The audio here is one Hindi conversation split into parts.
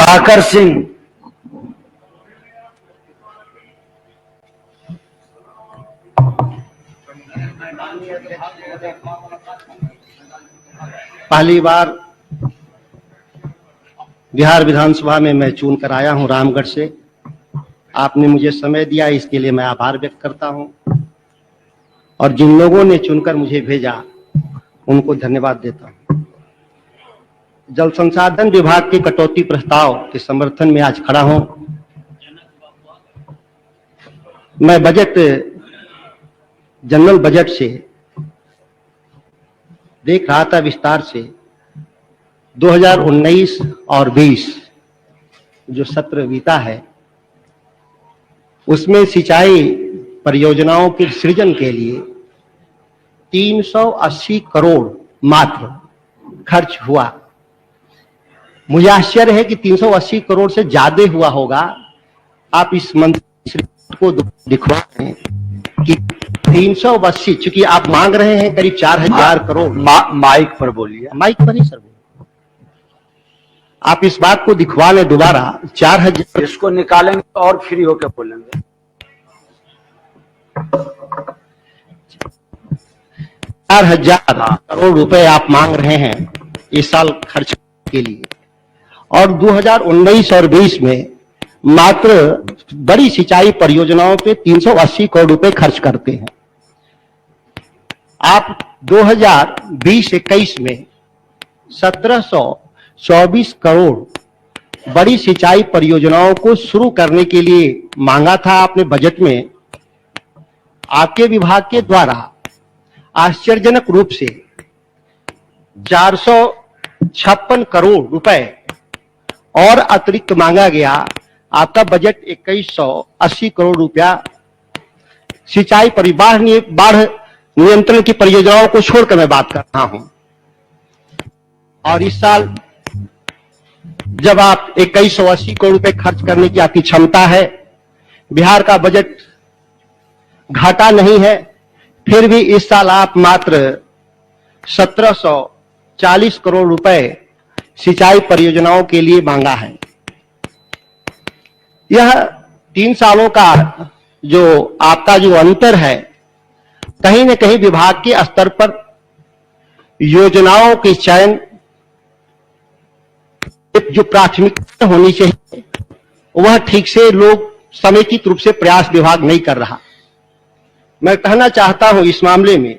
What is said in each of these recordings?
सुधाकर सिंह। पहली बार बिहार विधानसभा में मैं चुन कर आया हूं रामगढ़ से। आपने मुझे समय दिया, इसके लिए मैं आभार व्यक्त करता हूं, और जिन लोगों ने चुनकर मुझे भेजा उनको धन्यवाद देता हूं। जल संसाधन विभाग के कटौती प्रस्ताव के समर्थन में आज खड़ा हूं। मैं जनरल बजट से देख रहा था विस्तार से 2019 और 20 जो सत्र बीता है, उसमें सिंचाई परियोजनाओं के सृजन के लिए 380 करोड़ मात्र खर्च हुआ। मुझे आश्चर्य है कि 380 करोड़ से ज्यादा हुआ होगा। आप इस मंत्री को दिखवाएं कि 380, चूंकि आप मांग रहे हैं करीब 4000 करोड़। माइक पर बोलिए। माइक पर ही सर, आप इस बात को दिखवा लें दोबारा। 4000 इसको निकालेंगे और फ्री होकर बोलेंगे। 4000 करोड़ रुपए आप मांग रहे हैं इस साल खर्च के लिए, और 2019 और 20 में मात्र बड़ी सिंचाई परियोजनाओं पे 380 करोड़ रुपए खर्च करते हैं। आप 2020-21 में 1724 करोड़ बड़ी सिंचाई परियोजनाओं को शुरू करने के लिए मांगा था आपने बजट में। आपके विभाग के द्वारा आश्चर्यजनक रूप से 456 करोड़ रुपए और अतिरिक्त मांगा गया। आपका बजट 2180 करोड़ रुपया सिंचाई बाढ़ नियंत्रण की परियोजनाओं को छोड़कर मैं बात कर रहा हूं। और इस साल जब आप 2180 करोड़ रुपए खर्च करने की आपकी क्षमता है, बिहार का बजट घाटा नहीं है, फिर भी इस साल आप मात्र 1740 करोड़ रुपए सिंचाई परियोजनाओं के लिए मांगा है। यह 3 सालों का जो आपका जो अंतर है, कहीं न कहीं विभाग के स्तर पर योजनाओं के चयन जो प्राथमिकता होनी चाहिए वह ठीक से लोग समेकित रूप से प्रयास विभाग नहीं कर रहा। मैं कहना चाहता हूं इस मामले में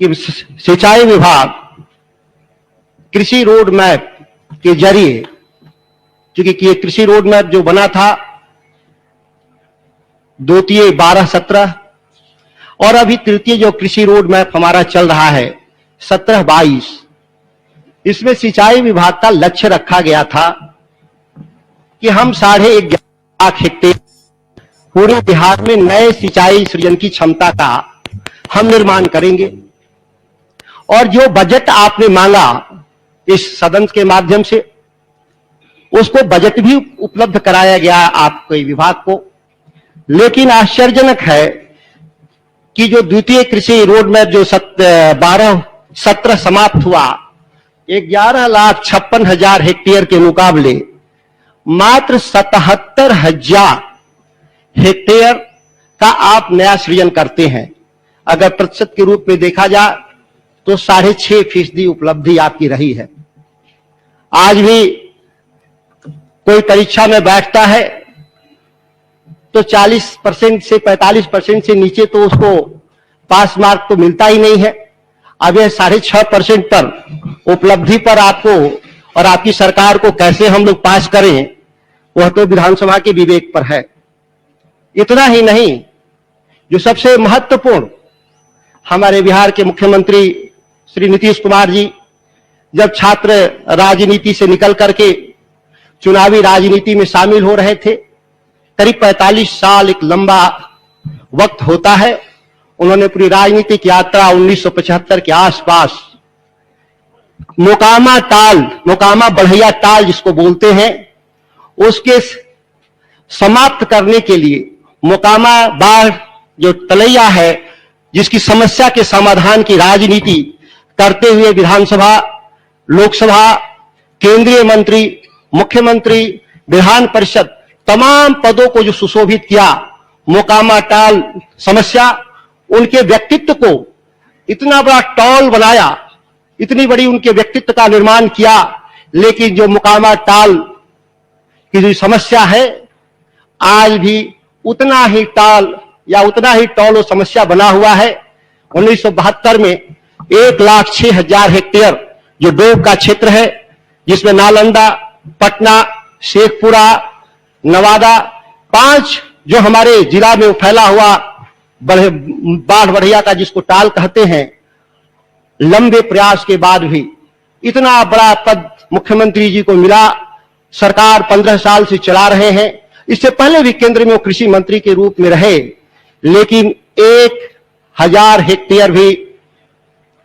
कि सिंचाई विभाग कृषि रोड मैप के जरिए, क्योंकि ये कृषि रोड मैप जो बना था 12-17 और अभी तृतीय जो कृषि रोड मैप हमारा चल रहा है 17-22, इसमें सिंचाई विभाग का लक्ष्य रखा गया था कि हम 11.5 लाख हेक्टेयर पूरे बिहार में नए सिंचाई सृजन की क्षमता का हम निर्माण करेंगे। और जो बजट आपने मांगा इस सदन के माध्यम से, उसको बजट भी उपलब्ध कराया गया आपके विभाग को। लेकिन आश्चर्यजनक है कि जो द्वितीय कृषि रोड मैप जो 12-17 समाप्त हुआ, 11,56,000 हेक्टेयर के मुकाबले मात्र 77,000 हेक्टेयर का आप नया सृजन करते हैं। अगर प्रतिशत के रूप में देखा जाए तो 6.5% उपलब्धि आपकी रही है। आज भी कोई परीक्षा में बैठता है तो 40% से 45% से नीचे तो उसको पास मार्क तो मिलता ही नहीं है। अब यह 6.5% पर उपलब्धि पर आपको और आपकी सरकार को कैसे हम लोग पास करें, वह तो विधानसभा के विवेक पर है। इतना ही नहीं, जो सबसे महत्वपूर्ण, हमारे बिहार के मुख्यमंत्री श्री नीतीश कुमार जी जब छात्र राजनीति से निकल करके चुनावी राजनीति में शामिल हो रहे थे, करीब 45 साल एक लंबा वक्त होता है। उन्होंने पूरी राजनीतिक यात्रा 1975 के आसपास मोकामा बढ़ैया ताल जिसको बोलते हैं, उसके समाप्त करने के लिए मोकामा बाढ़ जो तलैया है, जिसकी समस्या के समाधान की राजनीति करते हुए विधानसभा, लोकसभा केंद्रीय मंत्री, मुख्यमंत्री, विधान परिषद, तमाम पदों को जो सुशोभित किया, मोकामा टाल समस्या, उनके व्यक्तित्व को इतना बड़ा टॉल बनाया, इतनी बड़ी उनके व्यक्तित्व का निर्माण किया, लेकिन जो मोकामा टाल की जो समस्या है, आज भी उतना ही टाल या उतना ही टॉल और समस्या बना हुआ है। 1972 में 1,06,000 हेक्टेयर जो डोब का क्षेत्र है, जिसमें नालंदा, पटना, शेखपुरा, नवादा, 5 जो हमारे जिला में फैला हुआ बाढ़ बढ़िया का जिसको टाल कहते हैं, लंबे प्रयास के बाद भी इतना बड़ा पद मुख्यमंत्री जी को मिला। सरकार 15 साल से चला रहे हैं, इससे पहले भी केंद्र में वो कृषि मंत्री के रूप में रहे, लेकिन 1,000 हेक्टेयर भी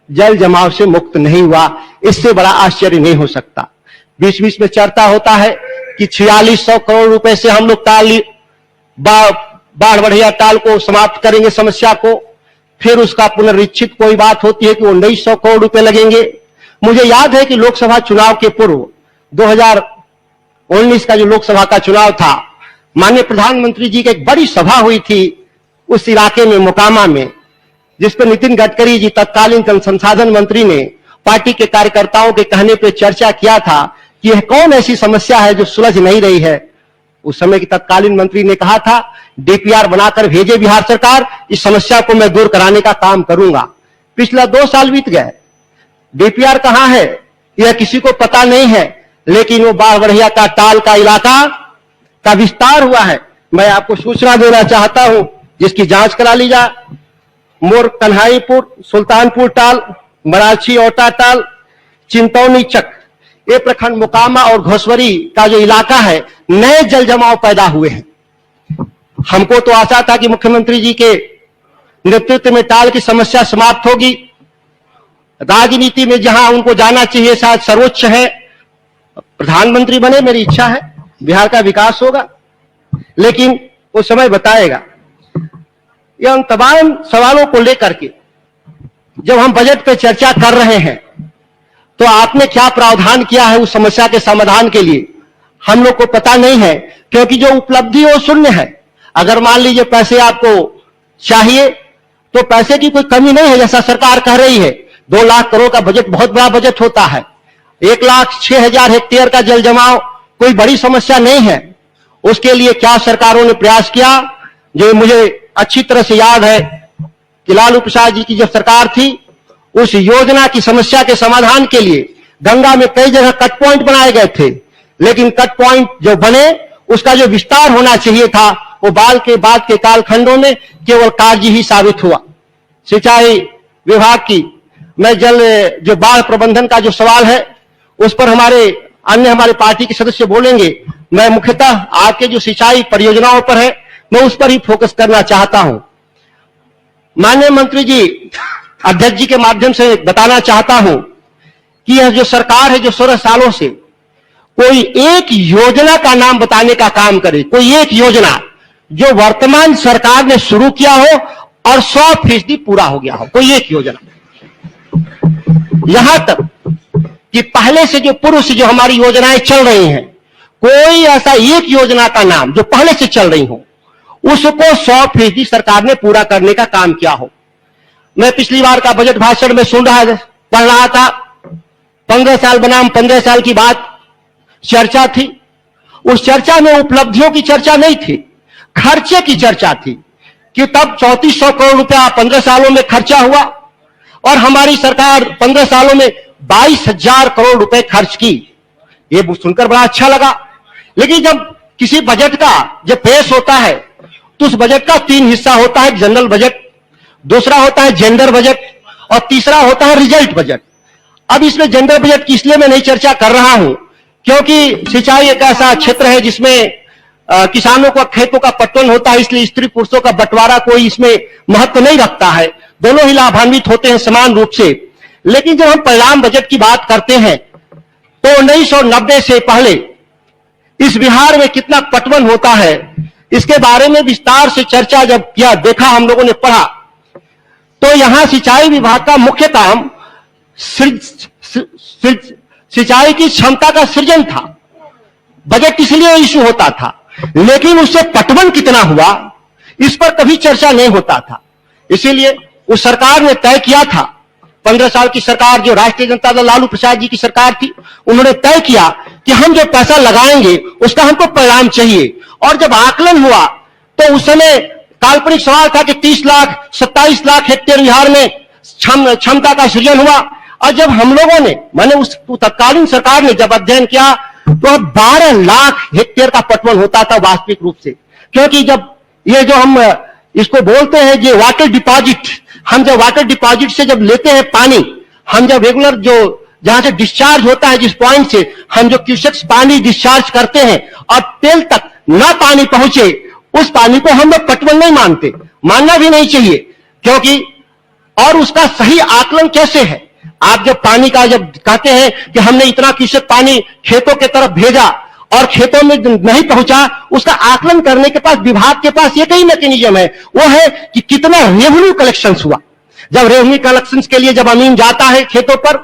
जल जमाव से मुक्त नहीं हुआ। इससे बड़ा आश्चर्य नहीं हो सकता। बीच बीच में चर्चा होता है कि 4600 करोड़ रुपए से हम लोग बाढ़ बढ़िया टाल को समाप्त करेंगे समस्या को, फिर उसका पुनरीक्षित कोई बात होती है कि 1900 करोड़ रुपए लगेंगे। मुझे याद है कि लोकसभा चुनाव के पूर्व 2019 का जो लोकसभा का चुनाव था, माननीय प्रधानमंत्री जी की एक बड़ी सभा हुई थी उस इलाके में, मोकामा में, जिसपे नितिन गडकरी जी तत्कालीन जल संसाधन मंत्री ने पार्टी के कार्यकर्ताओं के कहने पर चर्चा किया था कि यह कौन ऐसी समस्या है जो सुलझ नहीं रही है। उस समय की तत्कालीन मंत्री ने कहा था, डीपीआर बनाकर भेजे बिहार सरकार, इस समस्या को मैं दूर कराने का काम करूंगा। पिछला 2 साल बीत गए, डीपीआर कहां है यह किसी को पता नहीं है, लेकिन वो बाढ़ बढ़िया का टाल का इलाका का विस्तार हुआ है। मैं आपको सूचना देना चाहता हूं, जिसकी जांच करा ली जाए। मोर कन्हाईपुर, सुल्तानपुर टाल, मराठी ओटा टाल, चिंतौनी चक, ये प्रखंड मोकामा और घोसवरी का जो इलाका है, नए जल जमाव पैदा हुए हैं। हमको तो आशा था कि मुख्यमंत्री जी के नेतृत्व में टाल की समस्या समाप्त होगी। राजनीति में जहां उनको जाना चाहिए, शायद सर्वोच्च है, प्रधानमंत्री बने, मेरी इच्छा है, बिहार का विकास होगा, लेकिन वो समय बताएगा। यह उन तमाम सवालों को लेकर के जब हम बजट पे चर्चा कर रहे हैं, तो आपने क्या प्रावधान किया है उस समस्या के समाधान के लिए, हम लोग को पता नहीं है, क्योंकि जो उपलब्धि है वो शून्य है। अगर मान लीजिए पैसे आपको चाहिए तो पैसे की कोई कमी नहीं है, जैसा सरकार कह रही है। 2 लाख करोड़ का बजट बहुत बड़ा बजट होता है। 1,06,000 हेक्टेयर का जल जमाव कोई बड़ी समस्या नहीं है। उसके लिए क्या सरकारों ने प्रयास किया, जो मुझे अच्छी तरह से याद है कि लालू प्रसाद जी की जब सरकार थी, उस योजना की समस्या के समाधान के लिए गंगा में कई जगह कट पॉइंट बनाए गए थे, लेकिन कट पॉइंट जो बने उसका जो विस्तार होना चाहिए था, वो बाद के कालखंडों में केवल कार्य ही साबित हुआ। सिंचाई विभाग की जो बाढ़ प्रबंधन का जो सवाल है, उस पर हमारे पार्टी के सदस्य बोलेंगे। मैं मुख्यतः आपके जो सिंचाई परियोजनाओं पर है, मैं उस पर ही फोकस करना चाहता हूं। माननीय मंत्री जी, अध्यक्ष जी के माध्यम से बताना चाहता हूं कि यह जो सरकार है, जो 16 सालों से कोई एक योजना का नाम बताने का काम करे, कोई एक योजना जो वर्तमान सरकार ने शुरू किया हो और 100% पूरा हो गया हो, कोई एक योजना। यहां तक कि पहले से जो पूर्व से जो हमारी योजनाएं चल रही हैं, कोई ऐसा एक योजना का नाम जो पहले से चल रही हो, उसको 100% सरकार ने पूरा करने का काम किया हो। मैं पिछली बार का बजट भाषण में पढ़ रहा था, 15 साल बनाम 15 साल की बात चर्चा थी। उस चर्चा में उपलब्धियों की चर्चा नहीं थी, खर्चे की चर्चा थी कि तब 3400 करोड़ रुपया 15 सालों में खर्चा हुआ और हमारी सरकार 15 सालों में 22,000 करोड़ रुपए खर्च की। ये सुनकर बड़ा अच्छा लगा। लेकिन जब किसी बजट का जब पेश होता है, तो उस बजट का 3 हिस्सा होता है, जनरल बजट, दूसरा होता है जेंडर बजट और तीसरा होता है रिजल्ट बजट। अब इसमें जेंडर बजट की इसलिए मैं नहीं चर्चा कर रहा हूं क्योंकि सिंचाई एक ऐसा क्षेत्र है जिसमें किसानों का खेतों का पट्टन होता है, इसलिए स्त्री पुरुषों का बंटवारा कोई इसमें महत्व नहीं रखता है, दोनों ही लाभान्वित होते हैं समान रूप से। लेकिन जब हम परिणाम बजट की बात करते हैं तो 1990 से पहले इस बिहार में कितना पटवन होता है, इसके बारे में विस्तार से चर्चा जब किया, देखा, हम लोगों ने पढ़ा, तो यहां सिंचाई विभाग का मुख्य काम सिंचाई की क्षमता का सृजन था, बजट इसलिए इशू होता था, लेकिन उससे पटवन कितना हुआ इस पर कभी चर्चा नहीं होता था। इसीलिए उस सरकार ने तय किया था, 15 साल की सरकार, जो राष्ट्रीय जनता दल लालू प्रसाद जी की सरकार थी, उन्होंने तय किया कि हम जो पैसा लगाएंगे उसका हमको परिणाम चाहिए। और जब आकलन हुआ तो उस समय काल्पनिक सवाल था कि 30 लाख 27 लाख हेक्टेयर बिहार में क्षमता का सृजन हुआ। और जब हम लोगों ने, माने उस तत्कालीन सरकार ने जब अध्ययन किया तो 12 लाख हेक्टेयर का पटवन होता था वास्तविक रूप से। क्योंकि जब ये जो हम इसको बोलते हैं ये वाटर डिपॉजिट, हम जब वाटर डिपॉजिट से जब लेते हैं पानी, हम जब रेगुलर जो जहां से डिस्चार्ज होता है, जिस पॉइंट से हम जो क्यूसेक्स पानी डिस्चार्ज करते हैं और तेल तक ना पानी पहुंचे, उस पानी को हम लोग पटवन नहीं मानते, मानना भी नहीं चाहिए। क्योंकि और उसका सही आकलन कैसे है, आप जब पानी का जब कहते हैं कि हमने इतना क्यूसेक पानी खेतों के तरफ भेजा और खेतों में नहीं पहुंचा, उसका आकलन करने के पास विभाग के पास एक ही मैकेनिज्म है, वो है कि कितना रेवेन्यू कलेक्शन हुआ। जब रेवेन्यू कलेक्शन के लिए जब अमीन जाता है खेतों पर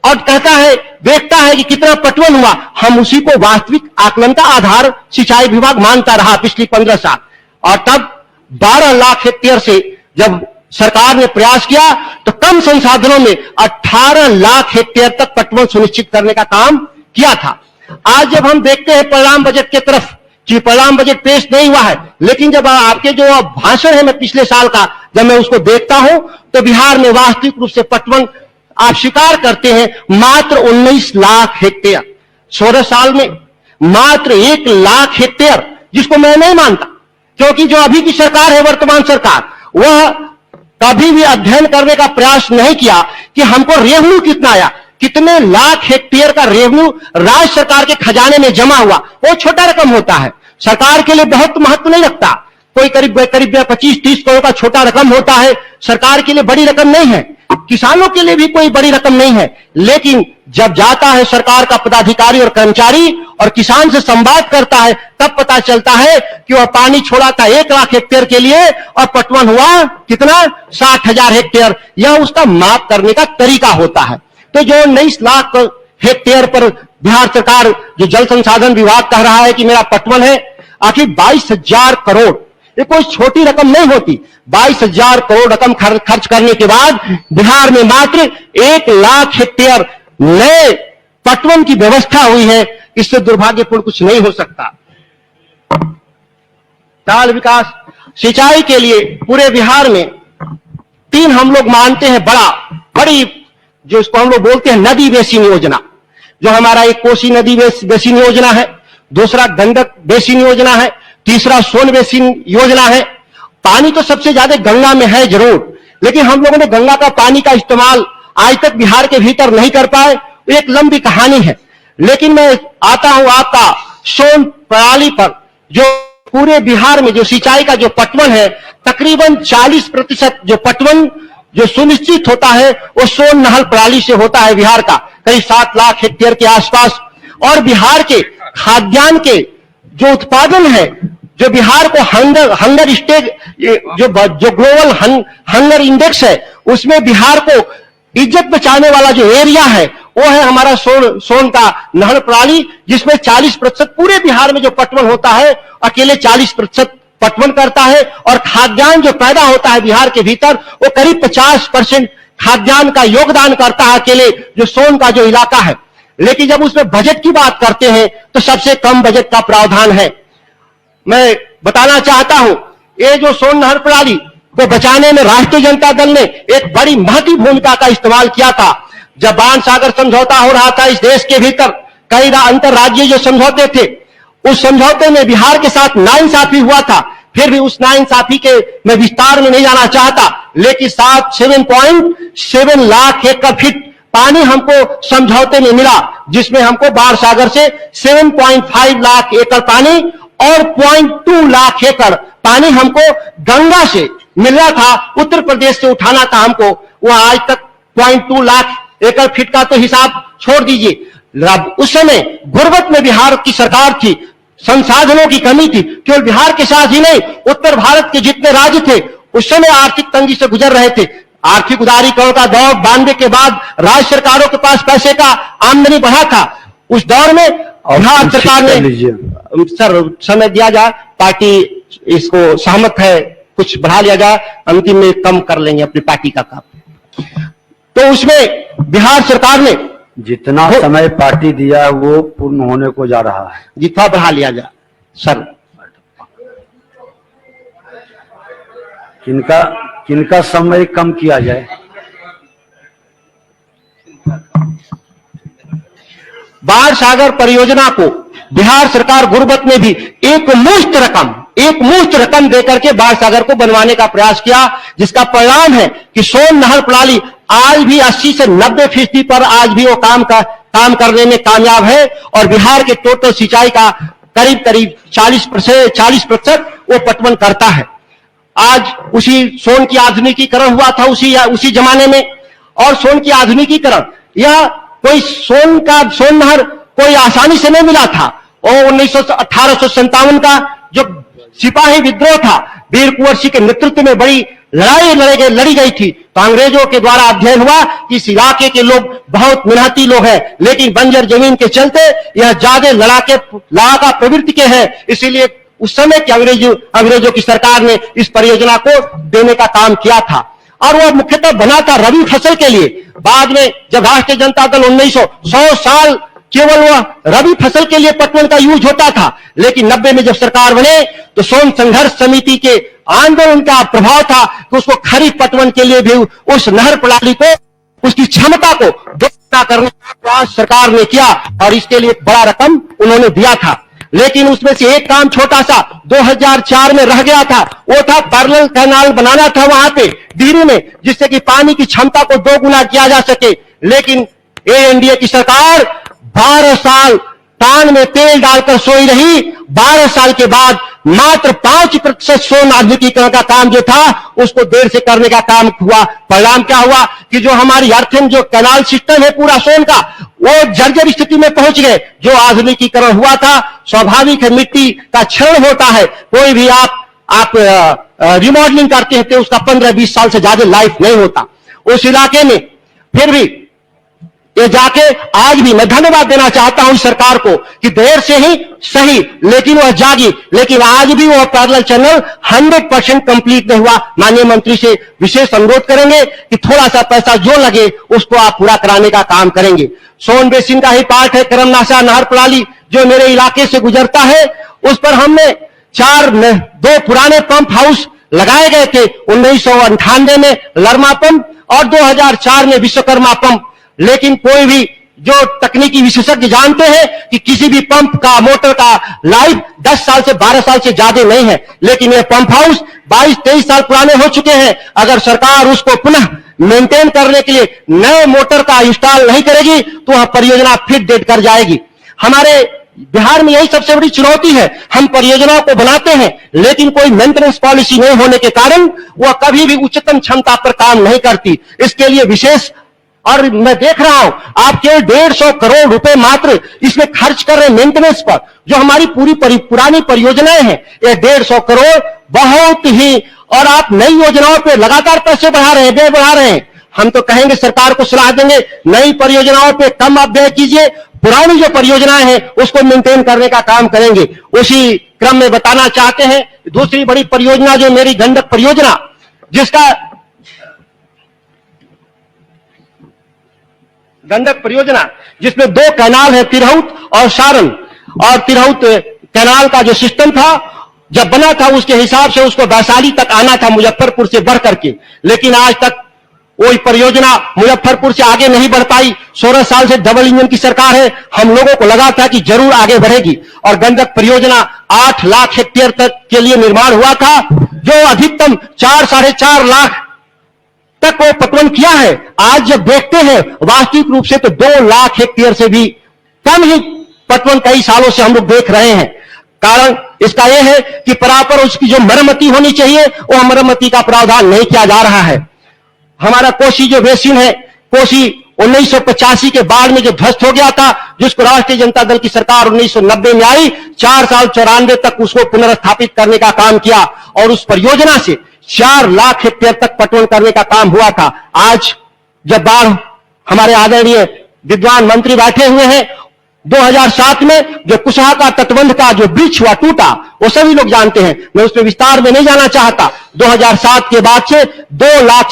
और कहता है, देखता है कि कितना पटवन हुआ, हम उसी को वास्तविक आकलन का आधार सिंचाई विभाग मानता रहा पिछली 15 साल। और तब 12 लाख हेक्टेयर से जब सरकार ने प्रयास किया तो कम संसाधनों में 18 लाख हेक्टेयर तक पटवन सुनिश्चित करने का काम किया था। आज जब हम देखते हैं परिणाम बजट की तरफ कि परिणाम बजट पेश नहीं हुआ है, लेकिन जब आपके जो भाषण है मैं पिछले साल का जब मैं उसको देखता हूं तो बिहार में वास्तविक रूप से पटवन आप स्वीकार करते हैं मात्र 19 लाख हेक्टेयर। 16 साल में मात्र 1 लाख हेक्टेयर, जिसको मैं नहीं मानता, क्योंकि जो अभी की सरकार है, वर्तमान सरकार, वह कभी भी अध्ययन करने का प्रयास नहीं किया कि हमको रेवेन्यू कितना आया, कितने लाख हेक्टेयर का रेवेन्यू राज्य सरकार के खजाने में जमा हुआ। वो छोटा रकम होता है, सरकार के लिए बहुत महत्व नहीं रखता। कोई करीब 25-30 करोड़ का छोटा रकम होता है, सरकार के लिए बड़ी रकम नहीं है, किसानों के लिए भी कोई बड़ी रकम नहीं है। लेकिन जब जाता है सरकार का पदाधिकारी और कर्मचारी और किसान से संवाद करता है, तब पता चलता है कि वह पानी छोड़ा था 1 लाख हेक्टेयर के लिए और पटवन हुआ कितना, 60,000 हेक्टेयर। यह उसका माप करने का तरीका होता है। तो जो 19 लाख हेक्टेयर पर बिहार सरकार, जो जल संसाधन विभाग कह रहा है कि मेरा पटवन है, आखिर 22,000 करोड़, ये कोई छोटी रकम नहीं होती। 22,000 करोड़ रकम खर्च करने के बाद बिहार में मात्र 1 लाख हेक्टेयर नए पटवन की व्यवस्था हुई है। इससे दुर्भाग्यपूर्ण कुछ नहीं हो सकता। दाल विकास सिंचाई के लिए पूरे बिहार में 3 हम लोग मानते हैं बड़ी, जो इसको हम लोग बोलते हैं नदी बेसिन योजना। जो हमारा एक कोसी नदी बेसिन योजना है, दूसरा गंडक बेसिन योजना है, तीसरा सोन बेसिन योजना है। पानी तो सबसे ज्यादा गंगा में है जरूर, लेकिन हम लोगों ने गंगा का पानी का इस्तेमाल आज तक बिहार के भीतर नहीं कर पाए, एक लंबी कहानी है। लेकिन मैं आता हूं आपका सोन प्रणाली पर, जो पूरे बिहार में जो सिंचाई का जो पटवन है, तकरीबन 40% जो पटवन जो सुनिश्चित होता है वो सोन नहर प्रणाली से होता है बिहार का, करीब 7 लाख हेक्टेयर के आसपास। और बिहार के खाद्यान्न के जो उत्पादन है, जो बिहार को हंगर स्टेज, जो ग्लोबल हंगर इंडेक्स है, उसमें बिहार को इज्जत बचाने वाला जो एरिया है वो है हमारा सोन का नहर प्रणाली, जिसमें 40% पूरे बिहार में जो पटवन होता है अकेले 40% पटवन करता है। और खाद्यान्न जो पैदा होता है बिहार के भीतर वो करीब 50% खाद्यान्न का योगदान करता है अकेले जो सोन का जो इलाका है। लेकिन जब उसमें बजट की बात करते हैं तो सबसे कम बजट का प्रावधान है। मैं बताना चाहता हूं, ये जो सोन नहर प्रणाली को बचाने में राष्ट्रीय जनता दल ने एक बड़ी महती भूमिका का इस्तेमाल किया था। जब बाण सागर समझौता हो रहा था इस देश के भीतर, कई अंतरराज्यीय जो समझौते थे, उस समझौते में बिहार के साथ नाइंसाफी हुआ था। फिर भी उस नाइंसाफी के मैं विस्तार में नहीं जाना चाहता, लेकिन 7.7 लाख एकड़ फीट पानी हमको समझौते में मिला, जिसमें हमको बाण सागर से 7.5 लाख एकड़ पानी और 0.2 लाख एकड़ पानी हमको गंगा से मिल रहा था, उत्तर प्रदेश से उठाना था हमको। वह आज तक 0.2 लाख एकड़ फीट का तो हिसाब छोड़ दीजिए। उस समय गुर्बत में बिहार की सरकार थी, संसाधनों की कमी थी। केवल बिहार के साथ ही नहीं, उत्तर भारत के जितने राज्य थे उस समय आर्थिक तंगी से गुजर रहे थे। आर्थिक उदारीकरण का दौर 92 के बाद राज्य सरकारों के पास पैसे का आमदनी बढ़ा था। उस दौर में बिहार सरकार ने, सर समय दिया जाए, पार्टी इसको सहमत है, कुछ बढ़ा लिया जाए, अंतिम में कम कर लेंगे अपनी पार्टी का काम। तो उसमें बिहार सरकार ने जितना समय पार्टी दिया है वो पूर्ण होने को जा रहा है, जितना बढ़ा लिया जाए। सर किनका समय कम किया जाए? बाढ़ सागर परियोजना को बिहार सरकार गुर्बत में भी एक मुश्त रकम देकर के बाढ़ सागर को बनवाने का प्रयास किया, जिसका परिणाम है कि सोन नहर प्रणाली आज भी 80 से 90% पर आज भी वो काम करने में कामयाब है और बिहार के टोटल सिंचाई का करीब 40% वो पटवन करता है। आज उसी सोन की आधुनिकीकरण हुआ था उसी जमाने में, और सोन की आधुनिकीकरण यह कोई सोन नहर कोई आसानी से नहीं मिला था। और 1857 का जो सिपाही विद्रोह था, वीर कुंवर सिंह के नेतृत्व में बड़ी लड़ाई लड़ी गई थी, तो अंग्रेजों के द्वारा अध्ययन हुआ कि इस इलाके के लोग बहुत मेहनती लोग हैं, लेकिन बंजर जमीन के चलते यह ज्यादा लड़ाका प्रवृत्ति के हैं, इसीलिए उस समय के अंग्रेजों की सरकार ने इस परियोजना को देने का काम किया था। और वह मुख्यतः बना था रबी फसल के लिए। बाद में जब राष्ट्रीय जनता दल 100 साल केवल वह रबी फसल के लिए पटवन का यूज होता था, लेकिन 90 में जब सरकार बने तो सोन संघर्ष समिति के आंदोलन का प्रभाव था कि उसको खरीफ पटवन के लिए भी उस नहर प्रणाली को, उसकी क्षमता को दोगुना करने का प्रयास सरकार ने किया और इसके लिए बड़ा रकम उन्होंने दिया था। लेकिन उसमें से एक काम छोटा सा 2004 में रह गया था, वो था पैरेलल कैनाल बनाना था वहां पे डिहरी में, जिससे कि पानी की क्षमता को 2 गुना किया जा सके। लेकिन एनडीए की सरकार 12 साल टांग में तेल डालकर सोई रही। 12 साल के बाद मात्र 5% सोन आधुनिकीकरण का काम जो था उसको देर से करने का काम हुआ। परिणाम क्या हुआ कि जो हमारी अर्थन जो कैनाल सिस्टम है पूरा सोन का, वो जर्जर स्थिति में पहुंच गए। जो आधुनिकीकरण हुआ था, स्वाभाविक है मिट्टी का क्षरण होता है, कोई भी आप रिमॉडलिंग करते हैं तो उसका 15-20 साल से ज्यादा लाइफ नहीं होता। उस इलाके में फिर भी ये जाके आज भी मैं धन्यवाद देना चाहता हूं इस सरकार को कि देर से ही सही, लेकिन वह जागी। लेकिन आज भी वह पैरेलल चैनल 100% कंप्लीट नहीं हुआ। माननीय मंत्री से विशेष अनुरोध करेंगे कि थोड़ा सा पैसा जो लगे उसको आप पूरा कराने का काम करेंगे। सोन बेसिन का ही पार्ट है करमनासा नहर प्रणाली जो मेरे इलाके से गुजरता है, उस पर हमने 2 पुराने पंप हाउस लगाए गए थे। 1998 में लरमा पंप और 2004 में विश्वकर्मा पंप। लेकिन कोई भी जो तकनीकी विशेषज्ञ जानते हैं कि किसी भी पंप का मोटर का लाइफ 10 साल से 12 साल से ज्यादा नहीं है, लेकिन ये पंप हाउस 22-23 साल पुराने हो चुके हैं। अगर सरकार उसको पुनः मेंटेन करने के लिए नए मोटर का इंस्टॉल नहीं करेगी तो वह परियोजना फिर डेड कर जाएगी। हमारे बिहार में यही सबसे बड़ी चुनौती है, हम परियोजनाओं को बनाते हैं लेकिन कोई मेंटेनेंस पॉलिसी नहीं होने के कारण वह कभी भी उच्चतम क्षमता पर काम नहीं करती। इसके लिए विशेष, और मैं देख रहा हूं आप केवल 150 करोड़ रुपए मात्र इसमें खर्च कर रहे हैं मेंटेनेंस पर। जो हमारी पुरानी परियोजनाएं हैं ये 150 करोड़ बहुत ही, और आप नई योजनाओं पे लगातार पैसे बढ़ा रहे हैं। हम तो कहेंगे, सरकार को सलाह देंगे, नई परियोजनाओं पे कम आप व्यय कीजिए, पुरानी जो परियोजनाएं हैं उसको मेंटेन करने का काम करेंगे। उसी क्रम में बताना चाहते हैं दूसरी बड़ी परियोजना जो मेरी गंडक परियोजना, जिसका गंडक परियोजना जिसमें 2 कैनाल है, तिरहुत और सारण। और तिरहुत कैनाल का जो सिस्टम था जब बना था उसके हिसाब से उसको वैशाली तक आना था मुजफ्फरपुर से बढ़ करके, लेकिन आज तक वही परियोजना मुजफ्फरपुर से आगे नहीं बढ़ पाई। 16 साल से डबल इंजन की सरकार है, हम लोगों को लगा था कि जरूर आगे बढ़ेगी। और गंडक परियोजना 8 लाख हेक्टेयर तक के लिए निर्माण हुआ था, जो अधिकतम 4-4.5 लाख तक वो पटवन किया है। आज जब देखते हैं वास्तविक रूप से तो 2 लाख हेक्टेयर से भी कम ही पटवन कई सालों से हम लोग देख रहे हैं। कारण इसका यह है कि प्रॉपर उसकी जो मरम्मती होनी चाहिए वो मरम्मती का प्रावधान नहीं किया जा रहा है। हमारा कोसी जो बेसिन है, कोसी 1985 के बाढ़ में जो ध्वस्त हो गया था, जिसको राष्ट्रीय जनता दल की सरकार 1990 में आई, 4 साल 94 तक उसको पुनर्स्थापित करने का काम किया। और उस परियोजना से 4 लाख हेक्टेयर तक पटवन करने का काम हुआ था। आज जब बाढ़, हमारे आदरणीय विद्वान मंत्री बैठे हुए हैं, 2007 में जो कुशहा का तटबंध का जो ब्रिज हुआ, टूटा, वो सभी लोग जानते हैं, मैं उसमें विस्तार में नहीं जाना चाहता। 2007 के बाद से 2 लाख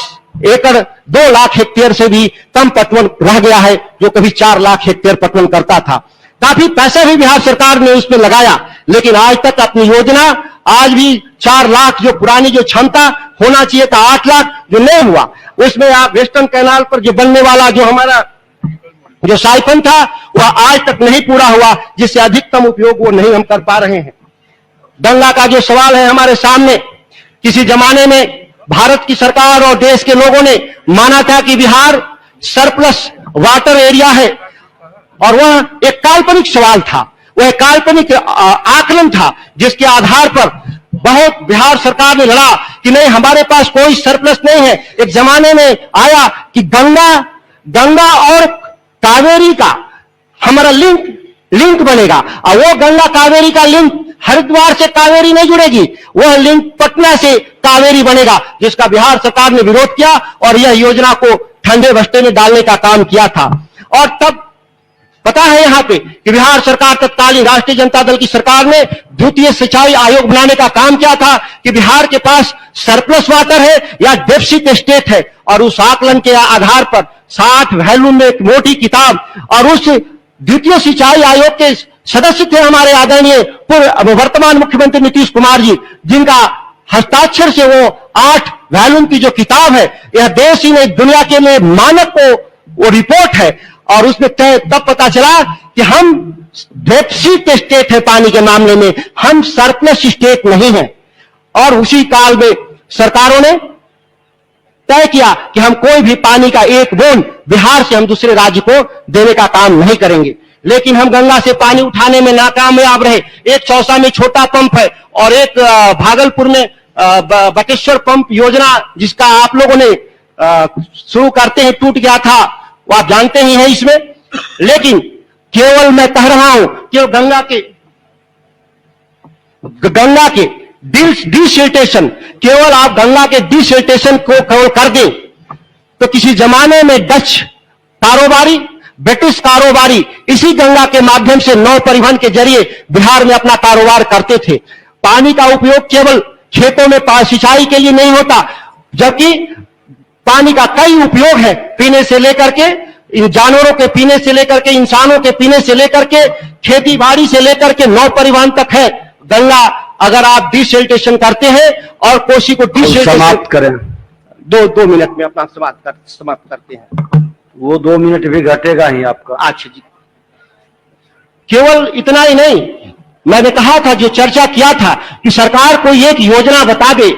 एकड़, 2 लाख हेक्टेयर से भी कम पटवन रह गया है, जो कभी 4 लाख हेक्टेयर पटवन करता था। काफी पैसा भी बिहार सरकार ने उसमें लगाया, लेकिन आज तक अपनी योजना, आज भी 4 लाख जो पुरानी जो क्षमता होना चाहिए था, 8 लाख जो नहीं हुआ, उसमें आप वेस्टर्न कैनाल पर जो बनने वाला जो हमारा जो साइफन था, वह आज तक नहीं पूरा हुआ, जिससे अधिकतम उपयोग वो नहीं हम कर पा रहे हैं। गंगा का जो सवाल है हमारे सामने, किसी जमाने में भारत की सरकार और देश के लोगों ने माना था कि बिहार सरप्लस वाटर एरिया है, और वह एक काल्पनिक सवाल था, वह एक काल्पनिक आकलन था, जिसके आधार पर बहुत बिहार सरकार ने लड़ा कि नहीं, हमारे पास कोई सरप्लस नहीं है। एक जमाने में आया कि गंगा और कावेरी का हमारा लिंक बनेगा, और वो गंगा कावेरी का लिंक हरिद्वार से कावेरी नहीं जुड़ेगी, वह लिंक पटना से कावेरी बनेगा, जिसका बिहार सरकार ने विरोध किया और यह योजना को ठंडे बस्ते में डालने का काम किया था। और तब पता है यहां पे कि बिहार सरकार, तत्कालीन राष्ट्रीय जनता दल की सरकार ने द्वितीय सिंचाई आयोग बनाने का काम किया था कि बिहार के पास सरप्लस वाटर है या डेफिसिट स्टेट है, और उस आकलन के आधार पर 60 वैल्यूम में एक मोटी किताब, और उस द्वितीय सिंचाई आयोग के सदस्य थे हमारे आदरणीय वर्तमान मुख्यमंत्री नीतीश कुमार जी, जिनका हस्ताक्षर से वो 8 वैल्यूम की जो किताब है, यह देश ही नहीं दुनिया के लिए मानक को वो रिपोर्ट है, और उसमें तब पता चला कि हम डेफिसिट स्टेट है पानी के मामले में, हम सरप्लस स्टेट नहीं है। और उसी काल में सरकारों ने तय किया कि हम कोई भी पानी का एक बूंद बिहार से हम दूसरे राज्य को देने का काम नहीं करेंगे। लेकिन हम गंगा से पानी उठाने में नाकामयाब रहे। एक चौसा में छोटा पंप है, और एक भागलपुर में बटेश्वर पंप योजना, जिसका आप लोगों ने शुरू करते हैं, टूट गया था, वो आप जानते ही हैं इसमें। लेकिन केवल मैं कह रहा हूं कि गंगा के डिसिल्टेशन, केवल आप गंगा के डिसिल्टेशन को केवल कर दें, तो किसी जमाने में डच कारोबारी, ब्रिटिश कारोबारी इसी गंगा के माध्यम से नौ परिवहन के जरिए बिहार में अपना कारोबार करते थे। पानी का उपयोग केवल खेतों में सिंचाई के लिए नहीं होता, जबकि पानी का कई उपयोग है, पीने से लेकर के, जानवरों के पीने से लेकर के, इंसानों के पीने से लेकर के, खेती बाड़ी से लेकर के नौ परिवहन तक है। गंगा अगर आप डिसिल्टेशन करते हैं और कोसी को डिसिल्टेशन समाप्त करें, 2 मिनट में अपना समाप्त करते हैं। वो 2 मिनट भी घटेगा ही आपका। अच्छा जी, केवल इतना ही नहीं, मैंने कहा था, जो चर्चा किया था कि सरकार कोई एक योजना बता दे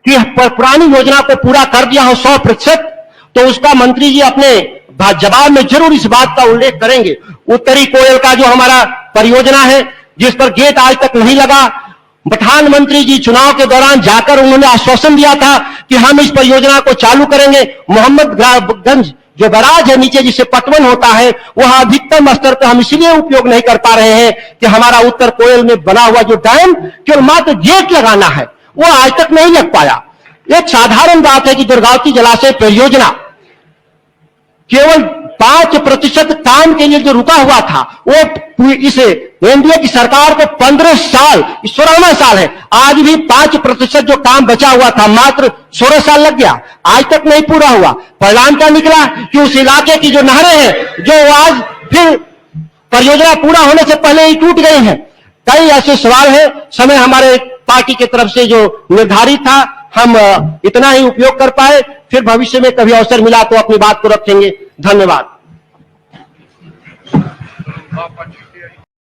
कि पुरानी योजना को पूरा कर दिया हो 100%, तो उसका मंत्री जी अपने जवाब में जरूर इस बात का उल्लेख करेंगे। उत्तरी कोयल का जो हमारा परियोजना है, जिस पर गेट आज तक नहीं लगा, प्रधानमंत्री जी चुनाव के दौरान जाकर उन्होंने आश्वासन दिया था कि हम इस परियोजना को चालू करेंगे। मोहम्मदगंज जो बैराज है नीचे, जिससे पटवन होता है, वह अधिकतम स्तर पर हम इसलिए उपयोग नहीं कर पा रहे हैं कि हमारा उत्तर कोयल में बना हुआ जो डैम, केवल मात्र गेट लगाना है, वो आज तक नहीं लग पाया। एक साधारण बात है कि दुर्गावती जलाशय परियोजना केवल 5% काम के लिए जो रुका हुआ था, वो इसे एनडीए की सरकार को 15 साल, 16वां साल है, आज भी 5% जो काम बचा हुआ था, मात्र 16 साल लग गया, आज तक नहीं पूरा हुआ। परिणाम क्या निकला कि उस इलाके की जो नहरें हैं, जो आज फिर परियोजना पूरा होने से पहले ही टूट गई हैं। कई ऐसे सवाल हैं। समय हमारे पार्टी की तरफ से जो निर्धारित था, हम इतना ही उपयोग कर पाए। फिर भविष्य में कभी अवसर मिला तो अपनी बात को रखेंगे। धन्यवाद।